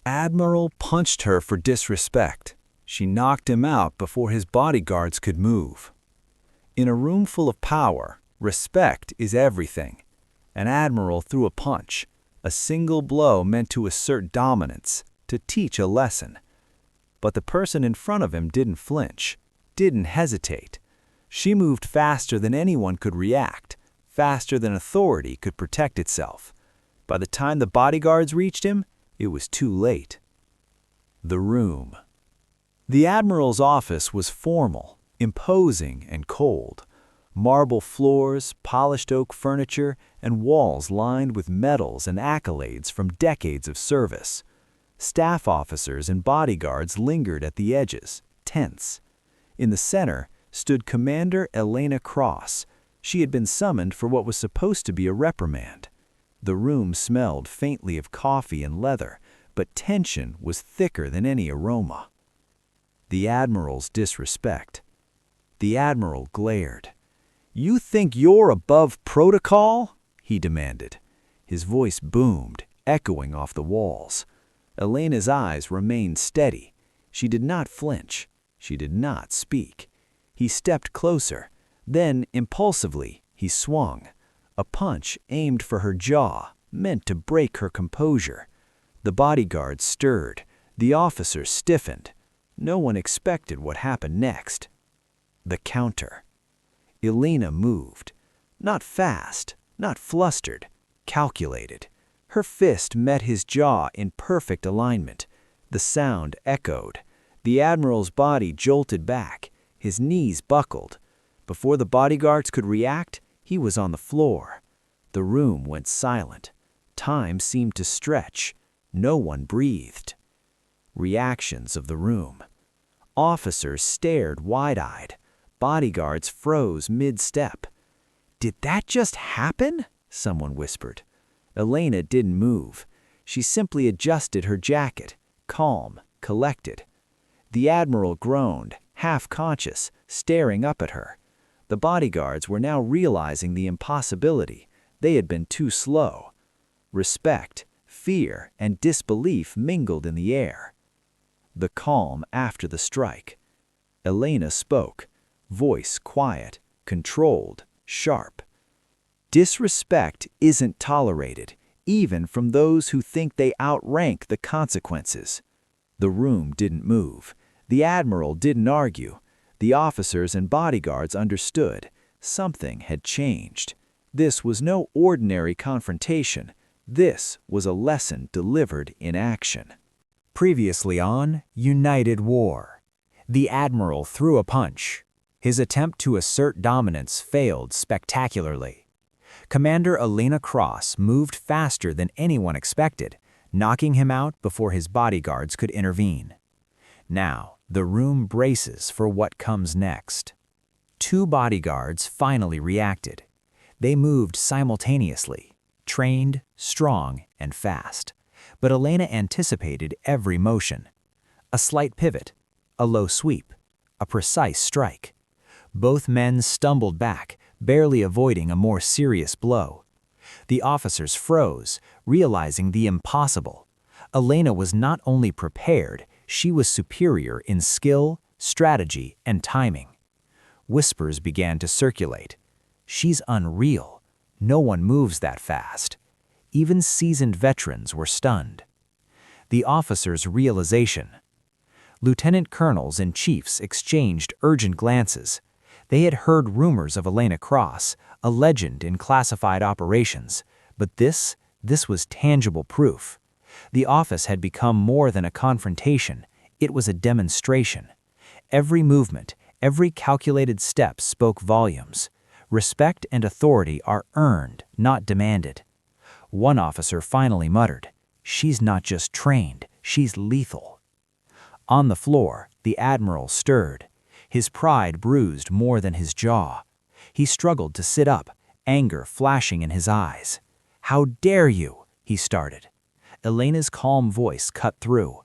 Admiral punched her for disrespect. She knocked him out before his bodyguards could move. In a room full of power, respect is everything. An admiral threw a punch, a single blow meant to assert dominance, to teach a lesson. But the person in front of him didn't flinch, didn't hesitate. She moved faster than anyone could react, faster than authority could protect itself. By the time the bodyguards reached him, it was too late. The room. The Admiral's office was formal, imposing, and cold. Marble floors, polished oak furniture, and walls lined with medals and accolades from decades of service. Staff officers and bodyguards lingered at the edges, tense. In the center stood Commander Elena Cross. She had been summoned for what was supposed to be a reprimand. The room smelled faintly of coffee and leather, but tension was thicker than any aroma. The Admiral's disrespect. The Admiral glared. "You think you're above protocol?" he demanded. His voice boomed, echoing off the walls. Elena's eyes remained steady. She did not flinch. She did not speak. He stepped closer. Then, impulsively, he swung. A punch aimed for her jaw, meant to break her composure. The bodyguards stirred. The officers stiffened. No one expected what happened next. The counter. Elena moved. Not fast, not flustered, calculated. Her fist met his jaw in perfect alignment. The sound echoed. The Admiral's body jolted back. His knees buckled. Before the bodyguards could react, he was on the floor. The room went silent. Time seemed to stretch. No one breathed. Reactions of the room. Officers stared wide-eyed. Bodyguards froze mid-step. "Did that just happen?" someone whispered. Elena didn't move. She simply adjusted her jacket, calm, collected. The Admiral groaned, half-conscious, staring up at her. The bodyguards were now realizing the impossibility. They had been too slow. Respect, fear, and disbelief mingled in the air. The calm after the strike. Elena spoke, voice quiet, controlled, sharp. "Disrespect isn't tolerated, even from those who think they outrank the consequences." The room didn't move. The Admiral didn't argue. The officers and bodyguards understood. Something had changed. This was no ordinary confrontation. This was a lesson delivered in action. Previously on United War. The Admiral threw a punch. His attempt to assert dominance failed spectacularly. Commander Elena Cross moved faster than anyone expected, knocking him out before his bodyguards could intervene. Now, the room braces for what comes next. Two bodyguards finally reacted. They moved simultaneously, trained, strong, and fast. But Elena anticipated every motion. A slight pivot, a low sweep, a precise strike. Both men stumbled back, barely avoiding a more serious blow. The officers froze, realizing the impossible. Elena was not only prepared, she was superior in skill, strategy, and timing. Whispers began to circulate. "She's unreal. No one moves that fast." Even seasoned veterans were stunned. The officers' realization. Lieutenant colonels and chiefs exchanged urgent glances. They had heard rumors of Elena Cross, a legend in classified operations, but this was tangible proof. The office had become more than a confrontation, it was a demonstration. Every movement, every calculated step spoke volumes. Respect and authority are earned, not demanded. One officer finally muttered, "She's not just trained, she's lethal." On the floor, the Admiral stirred. His pride bruised more than his jaw. He struggled to sit up, anger flashing in his eyes. "How dare you?" he started. Elena's calm voice cut through.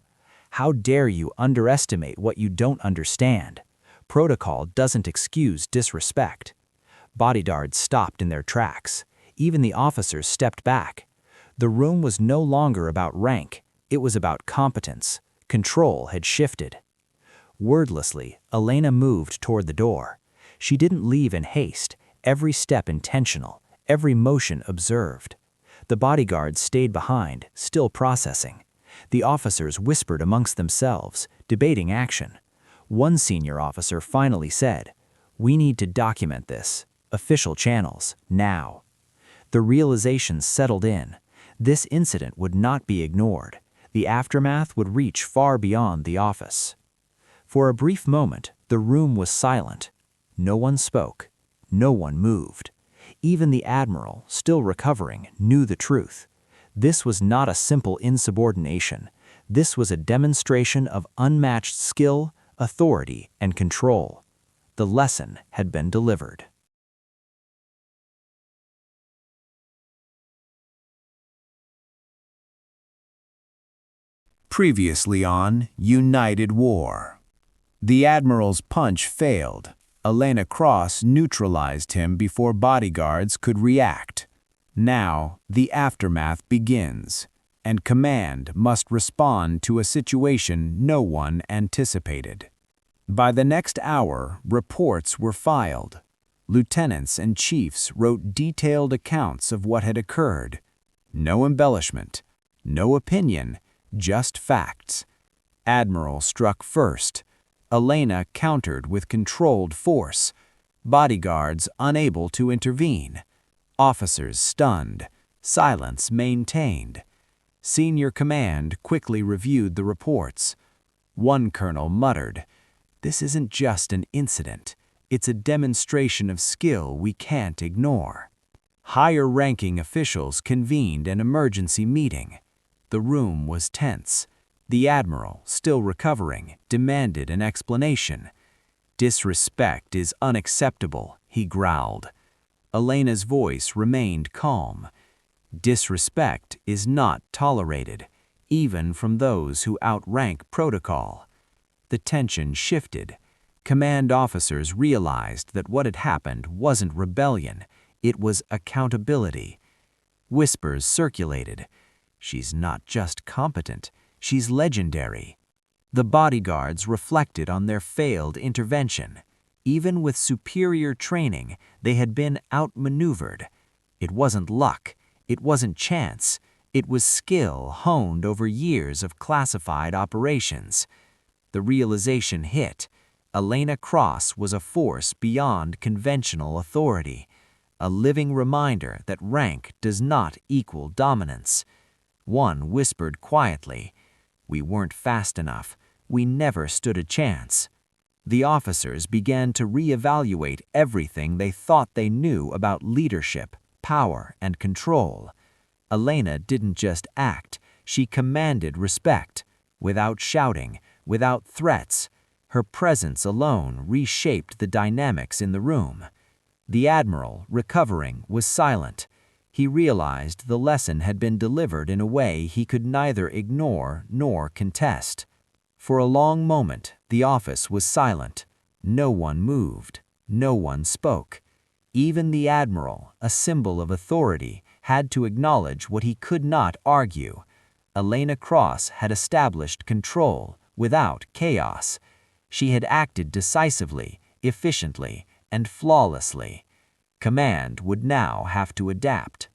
"How dare you underestimate what you don't understand? Protocol doesn't excuse disrespect." Bodyguards stopped in their tracks. Even the officers stepped back. The room was no longer about rank. It was about competence. Control had shifted. Wordlessly, Elena moved toward the door. She didn't leave in haste, every step intentional, every motion observed. The bodyguards stayed behind, still processing. The officers whispered amongst themselves, debating action. One senior officer finally said, "We need to document this. Official channels, now." The realization settled in. This incident would not be ignored. The aftermath would reach far beyond the office. For a brief moment, the room was silent. No one spoke. No one moved. Even the Admiral, still recovering, knew the truth. This was not a simple insubordination. This was a demonstration of unmatched skill, authority, and control. The lesson had been delivered. Previously on United War. The Admiral's punch failed. Elena Cross neutralized him before bodyguards could react. Now, the aftermath begins, and command must respond to a situation no one anticipated. By the next hour, reports were filed. Lieutenants and chiefs wrote detailed accounts of what had occurred. No embellishment, no opinion, just facts. Admiral struck first. Elena countered with controlled force. Bodyguards unable to intervene. Officers stunned. Silence maintained. Senior command quickly reviewed the reports. One colonel muttered, "This isn't just an incident. It's a demonstration of skill we can't ignore." Higher-ranking officials convened an emergency meeting. The room was tense. The Admiral, still recovering, demanded an explanation. "Disrespect is unacceptable," he growled. Elena's voice remained calm. "Disrespect is not tolerated, even from those who outrank protocol." The tension shifted. Command officers realized that what had happened wasn't rebellion, it was accountability. Whispers circulated. "She's not just competent, she's legendary." The bodyguards reflected on their failed intervention. Even with superior training, they had been outmaneuvered. It wasn't luck, it wasn't chance, it was skill honed over years of classified operations. The realization hit. Elena Cross was a force beyond conventional authority, a living reminder that rank does not equal dominance. One whispered quietly, "We weren't fast enough. We never stood a chance." The officers began to reevaluate everything they thought they knew about leadership, power, and control. Elena didn't just act, she commanded respect. Without shouting, without threats, her presence alone reshaped the dynamics in the room. The Admiral, recovering, was silent. He realized the lesson had been delivered in a way he could neither ignore nor contest. For a long moment, the office was silent. No one moved. No one spoke. Even the Admiral, a symbol of authority, had to acknowledge what he could not argue. Elena Cross had established control without chaos. She had acted decisively, efficiently, and flawlessly. Command would now have to adapt.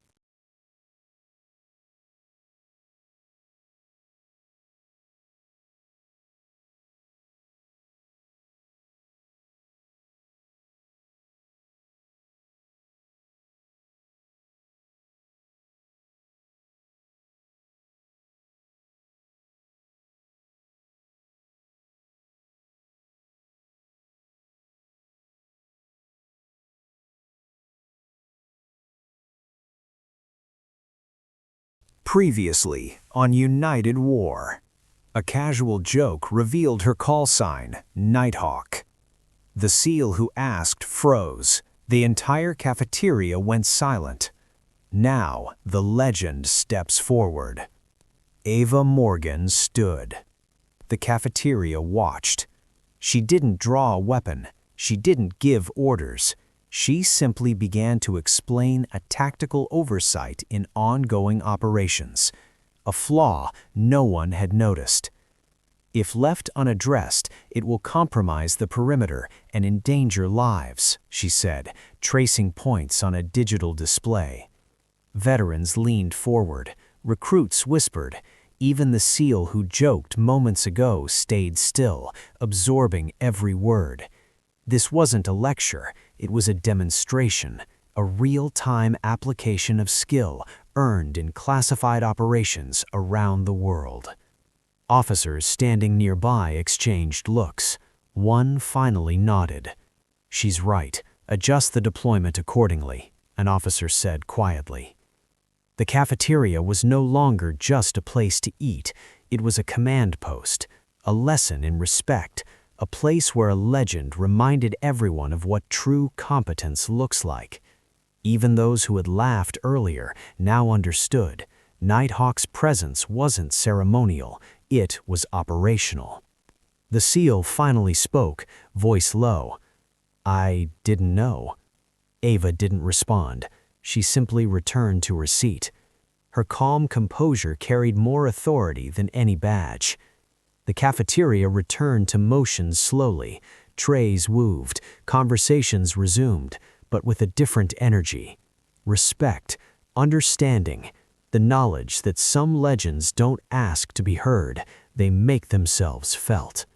Previously on United War. A casual joke revealed her call sign, Nighthawk. The SEAL who asked froze. The entire cafeteria went silent. Now the legend steps forward. Ava Morgan stood. The cafeteria watched. She didn't draw a weapon. She didn't give orders. She simply began to explain a tactical oversight in ongoing operations. a flaw no one had noticed. If left unaddressed, it will compromise the perimeter and endanger lives, she said, tracing points on a digital display. Veterans leaned forward. Recruits whispered. Even the SEAL who joked moments ago stayed still, absorbing every word. This wasn't a lecture, it was a demonstration, a real-time application of skill earned in classified operations around the world. Officers standing nearby exchanged looks. One finally nodded. "She's right. Adjust the deployment accordingly," an officer said quietly. The cafeteria was no longer just a place to eat. It was a command post, a lesson in respect, a place where a legend reminded everyone of what true competence looks like. Even those who had laughed earlier now understood. Nighthawk's presence wasn't ceremonial, it was operational. The SEAL finally spoke, voice low. "I didn't know." Ava didn't respond. She simply returned to her seat. Her calm composure carried more authority than any badge. The cafeteria returned to motion slowly. Trays moved, conversations resumed, but with a different energy. Respect, understanding, the knowledge that some legends don't ask to be heard, they make themselves felt.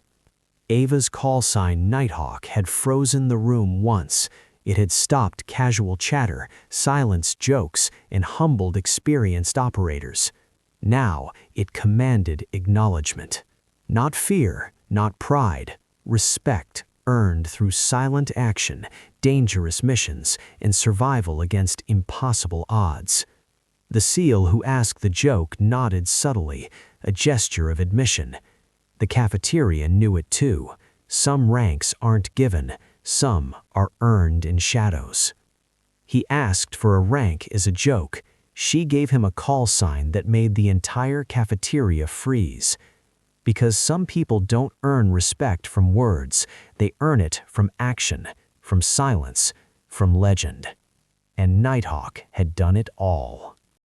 Ava's call sign Nighthawk had frozen the room once. It had stopped casual chatter, silenced jokes, and humbled experienced operators. Now it commanded acknowledgement. Not fear, not pride, respect earned through silent action, dangerous missions, and survival against impossible odds. The SEAL who asked the joke nodded subtly, a gesture of admission. The cafeteria knew it too. Some ranks aren't given, some are earned in shadows. He asked for a rank as a joke. She gave him a call sign that made the entire cafeteria freeze. Because some people don't earn respect from words, they earn it from action, from silence, from legend. And Nighthawk had done it all.